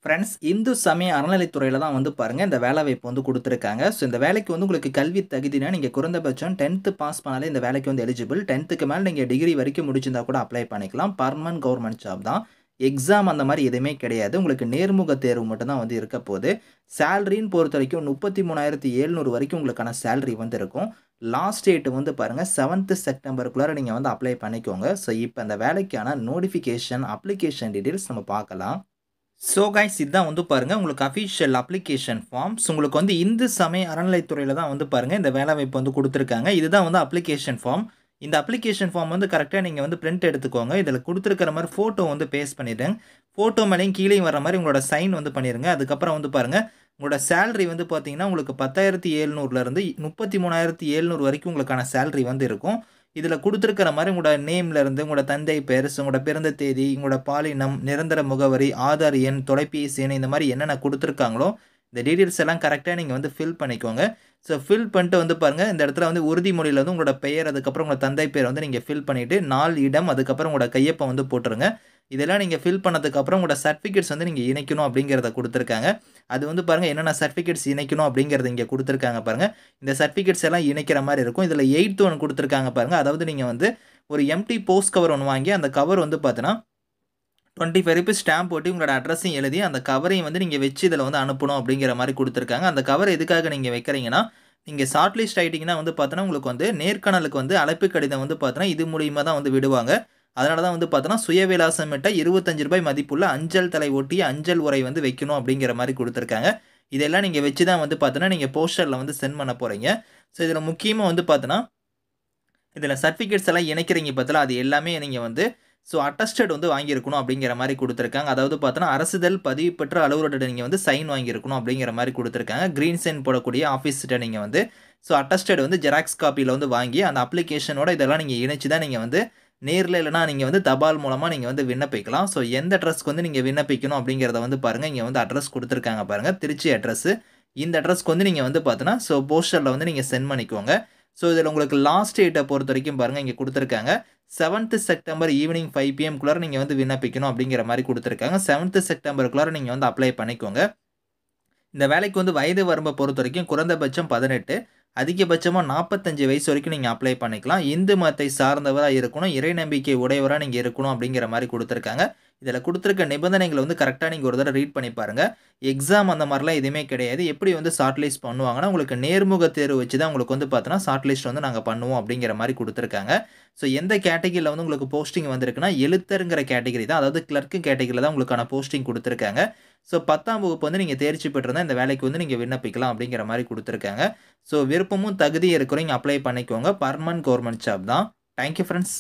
Friends, Hindu சமய அறநிலைத்துறையில தான் வந்து பாருங்க, இந்த வேலைவாய்ப்பு வந்து குடுத்துருக்காங்க. ஸோ இந்த வேலைக்கு வந்து உங்களுக்கு கல்வி தகுதினா, நீங்க குறைந்தபட்சம் 10த் பாஸ் பண்ணாலே இந்த வேலைக்கு வந்து எலிஜிபிள். 10த்துக்கு மேல நீங்க டிகிரி வரைக்கும் முடிச்சிருந்தா கூட அப்ளை பண்ணிக்கலாம். பெர்மனன்ட் கவர்ன்மென்ட் ஜாப் தான். எக்ஸாம் அந்த மாரி எதுவுமே கிடையாது. உங்களுக்கு நேர்முக தேர்வு மட்டும் தான் வந்து இருக்க போது. சேலரின்னு பொறுத்தவரைக்கும் 33,700 வரைக்கும் உங்களுக்கான சேலரி வந்து இருக்கும். லாஸ்ட் டேட் வந்து பாருங்க 7த் செப்டம்பருக்குள்ளார நீங்க வந்து அப்ளை பண்ணிக்கோங்க. ஸோ இப்ப அந்த வேலைக்கான நோட்டிஃபிகேஷன், அப்ளிகேஷன் டீட்டெயில்ஸ் நம்ம பார்க்கலாம். ஸோ கைஸ், இதான் வந்து பாருங்க உங்களுக்கு அஃபிஷியல் அப்ளிகேஷன் ஃபார்ம்ஸ். உங்களுக்கு வந்து இந்து சமய அறநிலைத்துறையில தான் வந்து பாருங்க இந்த வேலைவாய்ப்பு வந்து குடுத்துருக்காங்க. இதுதான் வந்து அப்ளிகேஷன் ஃபார்ம். இந்த அப்ளிகேஷன் ஃபார்ம் வந்து கரெக்ட்டா நீங்க வந்து பிரிண்ட் எடுத்துக்கோங்க. இதில குடுத்துருக்கிற மாரி ஃபோட்டோ வந்து பேஸ்ட் பண்ணிடுங்க. ஃபோட்டோ மேலேயும் கீழயும் வர மாரி உங்களோட சைன் வந்து பண்ணிருங்க. அதுக்கப்புறம் வந்து பாருங்க, உங்களோட சேலரி வந்து பார்த்தீங்கன்னா, உங்களுக்கு 10,700லேருந்து 33,700 வரைக்கும் உங்களுக்கான சேலரி வந்து இருக்கும். இதில குடுத்திருக்கிற மாரி உங்களோட நேம்ல இருந்து, உங்களோட தந்தை பெயர், உங்களோட பிறந்த தேதி, உங்களோட பாலினம், நிரந்தர முகவரி, ஆதார் எண், தொலைபேசி எண் இந்த மாரி என்னென்ன குடுத்திருக்காங்களோ, இந்த டீட்டெயில்ஸ் எல்லாம் கரெக்ட்டா நீங்க வந்து ஃபில் பண்ணிக்கோங்க. ஸோ ஃபில் பண்ணிட்டு வந்து பாருங்க, இந்த இடத்துல வந்து உறுதிமொழியில வந்து உங்களோட பெயர், அதுக்கப்புறம் உங்க தந்தை பெயர் வந்து நீங்க ஃபில் பண்ணிட்டு, நாள், இடம், அதுக்கப்புறம் உங்களோட கையொப்பம் வந்து போட்டுருங்க. இதெல்லாம் நீங்க ஃபில் பண்ணதுக்கப்புறம் உங்களோட சர்டிஃபிகேட்ஸ் வந்து நீங்க இணைக்கணும் அப்படிங்கிறத குடுத்திருக்காங்க. அது வந்து பாருங்க என்னென்ன சர்டிஃபிகேட்ஸ் இணைக்கணும் அப்படிங்கிறத இங்க குடுத்திருக்காங்க பாருங்க. இந்த சர்டிஃபிகேட்ஸ் எல்லாம் இணைக்கிற மாரி இருக்கும். இதில 8த் ஒன் குடுத்திருக்காங்க பாருங்க. அதாவது நீங்க வந்து ஒரு எம்ப்டி போஸ்ட் கவர் ஒண்ணு வாங்கி, அந்த கவர் வந்து பார்த்தீங்கன்னா, ₹25 ஸ்டாம்ப் ஒட்டி உங்களோட அட்ரஸையும் எழுதி, அந்த கவரையும் வந்து நீங்க வச்சு இதில வந்து அனுப்பணும் அப்படிங்கிற மாரி குடுத்திருக்காங்க. அந்த கவர் எதுக்காக நீங்க வைக்கிறீங்கன்னா, நீங்க ஷார்ட் லிஸ்ட் ஆயிட்டீங்கன்னா வந்து பார்த்தீங்கன்னா, உங்களுக்கு வந்து நேர்காணலுக்கு வந்து அழைப்பு கடிதம் வந்து பார்த்தீங்கன்னா, இது மூலியமா தான் வந்து விடுவாங்க. அதனால தான் வந்து பார்த்தீங்கன்னா, சுயவிலாசமிட்ட ₹25 மதிப்புள்ள அஞ்சல் தலை ஒட்டிய அஞ்சல் உறை வந்து வைக்கணும் அப்படிங்கிற மாரி குடுத்திருக்காங்க. இதெல்லாம் நீங்க வச்சு தான் வந்து பார்த்தீங்கன்னா, நீங்க போஸ்டர்ல வந்து சென்ட் பண்ண போறீங்க. ஸோ இதில முக்கியமா வந்து பார்த்தீங்கன்னா, இதில சர்டிஃபிகேட்ஸ் எல்லாம் இணைக்கிறீங்க பார்த்தீங்களா, அது எல்லாமே நீங்க வந்து அட்டஸ்டட் வந்து வாங்கியிருக்கணும் அப்படிங்கிற மாரி குடுத்திருக்காங்க. அதாவது பார்த்தீங்கன்னா, அரசிதழ் பதிவு பெற்ற அலுவலர்ட்ட நீங்க வந்து சைன் வாங்கியிருக்கணும் அப்படிங்கிற மாரி குடுத்திருக்காங்க. கிரீன் சைன் போடக்கூடிய ஆஃபீஸ்ட்ட நீங்க வந்து அட்டஸ்டட் வந்து ஜெராக்ஸ் காப்பில வந்து வாங்கி, அந்த அப்ளிகேஷனோட இதெல்லாம் நீங்க இணைச்சு தான் நீங்க வந்து நேர்ல இல்லன்னா நீங்க வந்து தபால் மூலமா நீங்க வந்து விண்ணப்பிக்கலாம். எந்த அட்ரஸ்க்கு வந்து நீங்க விண்ணப்பிக்கணும் அப்படிங்கிறத வந்து பாருங்க. இங்க வந்து அட்ரஸ் குடுத்திருக்காங்க பாருங்க. திருச்சி அட்ரஸ். இந்த அட்ரஸ்க்கு வந்து நீங்க வந்து பார்த்தீங்கன்னா, போஸ்டர்ல வந்து நீங்க சென்ட் பண்ணிக்கோங்க. இதில உங்களுக்கு லாஸ்ட் டேட்ட பொறுத்தவரைக்கும் பாருங்க, இங்க குடுத்திருக்காங்க. 7த் செப்டம்பர் ஈவினிங் 5 பிஎம்க்குள்ளார நீங்க வந்து விண்ணப்பிக்கணும் அப்படிங்கிற மாரி குடுத்திருக்காங்க. 7த் செப்டம்பருக்குள்ளார நீங்க வந்து அப்ளை பண்ணிக்கோங்க. இந்த வேலைக்கு வந்து வயது வரம்ப பொறுத்தவரைக்கும் குறைந்தபட்சம் 18, அதிகபட்சமா 45 வயசு வரைக்கும் நீங்க அப்ளை பண்ணிக்கலாம். இந்து மதத்தை சார்ந்தவரா இருக்கணும், இறை நம்பிக்கை உடையவரா நீங்க இருக்கணும் அப்படிங்கிற மாரி குடுத்திருக்காங்க. இதில குடுத்திருக்க நிபந்தனைகள வந்து கரெக்ட்டா நீங்க ஒரு தடவ ரீட் பண்ணி பாருங்க. எக்ஸாம் அந்த மாரிலாம் எதுவுமே கிடையாது. எப்படி வந்து ஷார்ட் லிஸ்ட் பண்ணுவாங்கன்னா, உங்களுக்கு நேர்முக தேர்வு வச்சு தான் உங்களுக்கு வந்து பார்த்தீங்கன்னா, ஷார்ட் லிஸ்ட் வந்து நாங்க பண்ணுவோம் அப்படிங்கிற மாரி குடுத்திருக்காங்க. எந்த கேட்டகரில வந்து உங்களுக்கு போஸ்டிங் வந்திருக்குன்னா, எழுத்தர்ங்கிற கேட்டகரி தான். அதாவது கிளர்க் கேட்டகரில தான் உங்களுக்கான போஸ்டிங் குடுத்திருக்காங்க. 10ஆம் வகுப்பு வந்து நீங்க தேர்ச்சி பெற்றிருந்தா இந்த வேலைக்கு வந்து நீங்க விண்ணப்பிக்கலாம் அப்படிங்கிற மாரி குடுத்திருக்காங்க. விருப்பமும் தகுதியும் இருக்கிறவங்க அப்ளை பண்ணிக்கோங்க. பெர்மனன்ட் கவர்ன்மென்ட் ஜாப் தான். Thank you friends.